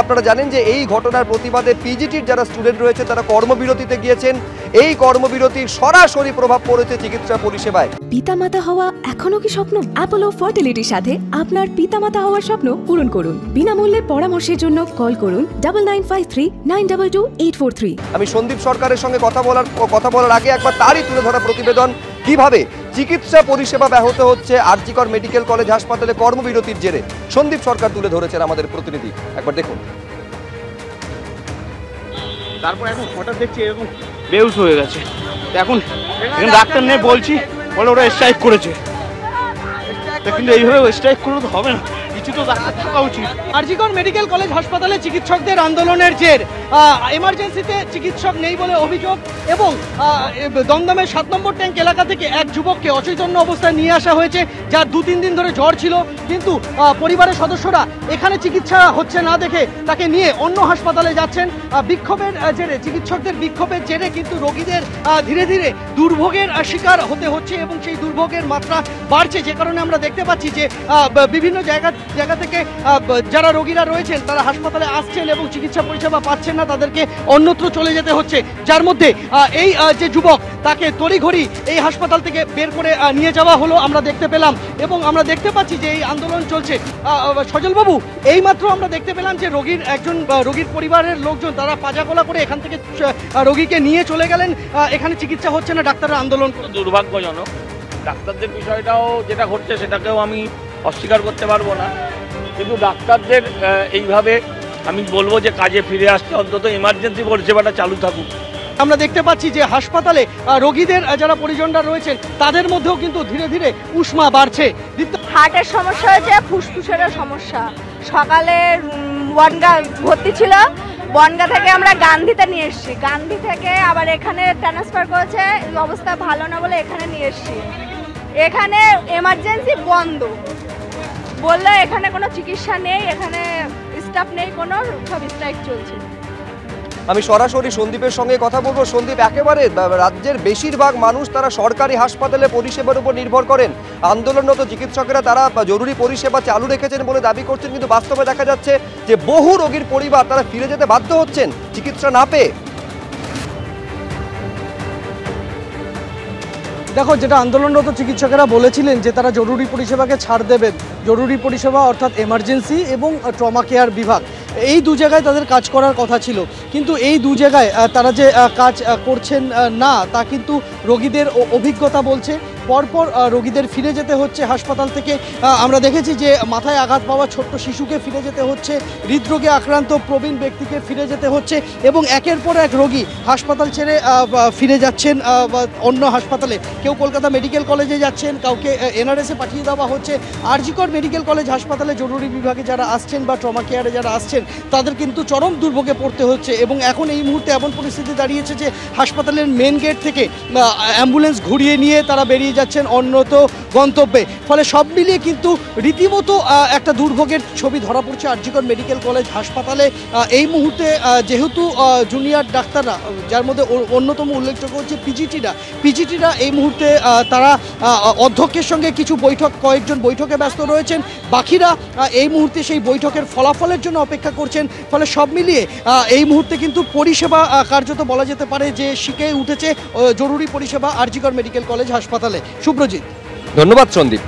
আপনারা জানেন যে এই ঘটনার প্রতিবাদে পিজিটির যারা স্টুডেন্ট রয়েছে তারা কর্মবিরতিতে গিয়েছেন। এই কর্মবিরতির সরাসরি প্রভাব পড়েছে চিকিৎসা পরিষেবায়। পিতামাতা হওয়া এখনো কি স্বপ্ন? অ্যাপোলো ফার্টিলিটির সাথে আপনার পিতামাতা হওয়ার স্বপ্ন পূরণ করুন। বিনামূল্যে পরামর্শের জন্য কল করুন 9953922843। আমি সন্দীপ সরকারের সঙ্গে কথা বলার আগে একবার তারই তুলে ধরা প্রতিবেদন কিভাবে চিকিৎসা পরিষেবা ব্যাহত হচ্ছে আর.জি. কর মেডিকেল কলেজ হাসপাতালে কর্মবিরতির জেরে। সন্দীপ সরকার তুলে ধরেছেন আমাদের প্রতিনিধি, একবার দেখুন। তারপর এখন হঠাৎ দেখছি এরকম বেহুশ হয়ে গেছে। এখন ডাক্তার নেই বলছি, বলে ওরা স্ট্রাইক করেছে, কিন্তু এইভাবে স্ট্রাইক করলে তো হবে না, কিছু তো ডাক্তার থাকা উচিত। আর.জি. কর মেডিকেল কলেজ হাসপাতালে চিকিৎসকদের আন্দোলনের জের, এমার্জেন্সিতে চিকিৎসক নেই বলে অভিযোগ এবং দমদমের 7 নম্বর ট্যাঙ্ক এলাকা থেকে এক যুবককে অচৈতন্য অবস্থায় নিয়ে আসা হয়েছে, যার 2-3 দিন ধরে জ্বর ছিল, কিন্তু পরিবারের সদস্যরা এখানে চিকিৎসা হচ্ছে না দেখে তাকে নিয়ে অন্য হাসপাতালে যাচ্ছেন। বিক্ষোভের জেরে, চিকিৎসকদের বিক্ষোভের জেরে কিন্তু রোগীদের ধীরে ধীরে দুর্ভোগের শিকার হতে হচ্ছে এবং সেই দুর্ভোগের মাত্রা বাড়ছে, যে কারণে আমরা দেখতে পাচ্ছি যে বিভিন্ন জায়গা থেকে যারা রোগীরা রয়েছেন তারা হাসপাতালে আসছেন এবং চিকিৎসা পরিষেবা পাচ্ছেন না, তাদেরকে অন্যত্র চলে যেতে হচ্ছে। যার মধ্যে এই যে যুবক, তাকে তড়িঘড়ি এই হাসপাতাল থেকে বের করে নিয়ে যাওয়া হলো, আমরা দেখতে পেলাম এবং আমরা দেখতে পাচ্ছি যে এই আন্দোলন চলছে। সজলবাবু, এইমাত্র আমরা দেখতে পেলাম যে রোগীর পরিবারের লোকজন তারা পাজাগোলা করে এখান থেকে রোগীকে নিয়ে চলে গেলেন। এখানে চিকিৎসা হচ্ছে না, ডাক্তাররা আন্দোলন। দুর্ভাগ্যজনক, ডাক্তারদের বিষয়টাও যেটা ঘটছে সেটাকেও আমি অস্বীকার করতে পারবো না, কিন্তু ডাক্তারদের এইভাবে আমি বলবো যে কাজে ফিরে আসতে অন্তত এমার্জেন্সি পরিষেবাটা চালু থাকুক। আমরা দেখতে পাচ্ছি যে হাসপাতালে রোগীদের যারা পরিজনরা রয়েছেন তাদের মধ্যেও কিন্তু ধীরে ধীরে উষ্মা বাড়ছে। হার্টের সমস্যা হয়েছে, ফুসফুসেরও সমস্যা। সকালে বনগাঁ ভর্তি ছিল, বনগাঁ থেকে আমরা গান্ধীতে নিয়ে এসেছি, গান্ধী থেকে আবার এখানে ট্রান্সফার করেছে, অবস্থা ভালো না বলে এখানে নিয়ে এসেছি। এখানে এমার্জেন্সি বন্ধ বললো, এখানে কোনো চিকিৎসা নেই, এখানে স্টাফ নেই, কোনো সব স্ট্রাইক চলছে। আমি সরাসরি সন্দীপের সঙ্গে কথা বলবো। সন্দীপ, একেবারে রাজ্যের বেশিরভাগ মানুষ তারা সরকারি হাসপাতালে পরিষেবার উপর নির্ভর করেন। আন্দোলনরত চিকিৎসকেরা তারা জরুরি পরিষেবা চালু রেখেছেন বলে দাবি করছেন, কিন্তু বাস্তবে দেখা যাচ্ছে যে বহু রোগীর পরিবার তারা ফিরে যেতে বাধ্য হচ্ছেন চিকিৎসা না পেয়ে। দেখো, যেটা আন্দোলনরত চিকিৎসকেরা বলেছিলেন যে তারা জরুরি পরিষেবাকে ছাড় দেবেন, জরুরি পরিষেবা অর্থাৎ এমার্জেন্সি এবং ট্রমা কেয়ার বিভাগ, এই দু জায়গায় তাদের কাজ করার কথা ছিল, কিন্তু এই দু জায়গায় তারা যে কাজ করছেন না তা কিন্তু রোগীদের অভিজ্ঞতা বলছে। পরপর রোগীদের ফিরে যেতে হচ্ছে হাসপাতাল থেকে। আমরা দেখেছি যে মাথায় আঘাত পাওয়া ছোট্ট শিশুকে ফিরে যেতে হচ্ছে, হৃদরোগে আক্রান্ত প্রবীণ ব্যক্তিকে ফিরে যেতে হচ্ছে এবং একের পর এক রোগী হাসপাতাল ছেড়ে ফিরে যাচ্ছেন অন্য হাসপাতালে। কেউ কলকাতা মেডিকেল কলেজে যাচ্ছেন, কাউকে এনআরএসে পাঠিয়ে দেওয়া হচ্ছে। আর.জি. কর মেডিকেল কলেজ হাসপাতালে জরুরি বিভাগে যারা আসছেন বা ট্রমা কেয়ারে যারা আসছেন তাদের কিন্তু চরম দুর্ভোগে পড়তে হচ্ছে এবং এখন এই মুহূর্তে এমন পরিস্থিতি দাঁড়িয়েছে যে হাসপাতালের মেন গেট থেকে অ্যাম্বুলেন্স ঘুরিয়ে নিয়ে তারা বেরিয়ে যাচ্ছেন অন্যত গন্তব্যে। ফলে সব মিলিয়ে কিন্তু রীতিমতো একটা দুর্ভোগের ছবি ধরা পড়ছে আর.জি. কর মেডিকেল কলেজ হাসপাতালে। এই মুহূর্তে যেহেতু জুনিয়র ডাক্তাররা, যার মধ্যে অন্যতম উল্লেখযোগ্য হচ্ছে পিজিটিরা এই মুহূর্তে তারা অধ্যক্ষের সঙ্গে কিছু কয়েকজন বৈঠকে ব্যস্ত রয়েছেন, বাকিরা এই মুহূর্তে সেই বৈঠকের ফলাফলের জন্য অপেক্ষা করছেন। ফলে সব মিলিয়ে এই মুহূর্তে কিন্তু পরিষেবা কার্যত বলা যেতে পারে যে শিখে উঠেছে জরুরি পরিষেবা আর.জি. কর মেডিকেল কলেজ হাসপাতালে। শুভ্রজিৎ, ধন্যবাদ সন্দীপ।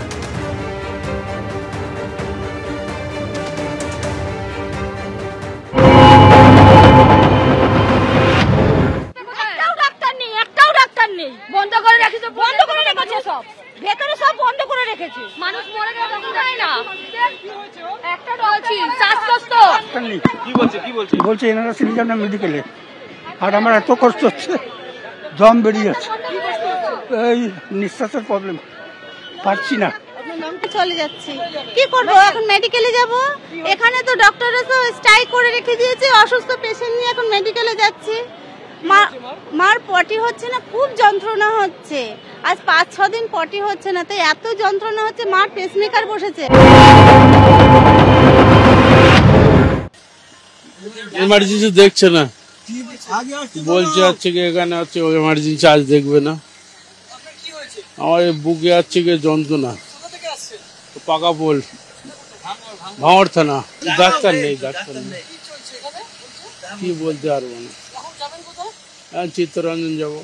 বলছে এনারা সিলিজার না মেডিকেলে, আর আমার এত কষ্ট হচ্ছে, দম বেরিয়ে যাচ্ছে, এই নিঃশ্বাসের প্রবলেম, পারছি না। চলে যাচ্ছি, কি করবো এখন? মেডিকেলে যাব, এখানে তো ডক্টররা তো স্ট্রাইক করে রেখে দিয়েছে, অসুস্থ পেশেন্ট নিয়ে এখন মেডিকেলে যাচ্ছি। মার পটি হচ্ছে না, খুব যন্ত্রণা হচ্ছে, আজ 5-6 দিন পটি হচ্ছে না, তাই এত যন্ত্রণা হচ্ছে, মার পেসমেকার বসেছে। এমার্জেন্সি দেখছে না, বলছে হচ্ছে কি এখানে হচ্ছে এমার্জেন্সি আজ দেখবে না। আমার বুকে আছে কি যন্ত্রণা, পাকা পোল, ভাঙড় থানা, ডাক্তার নেই। কি বলতে পারবো না। চিত্তরঞ্জন যাবো।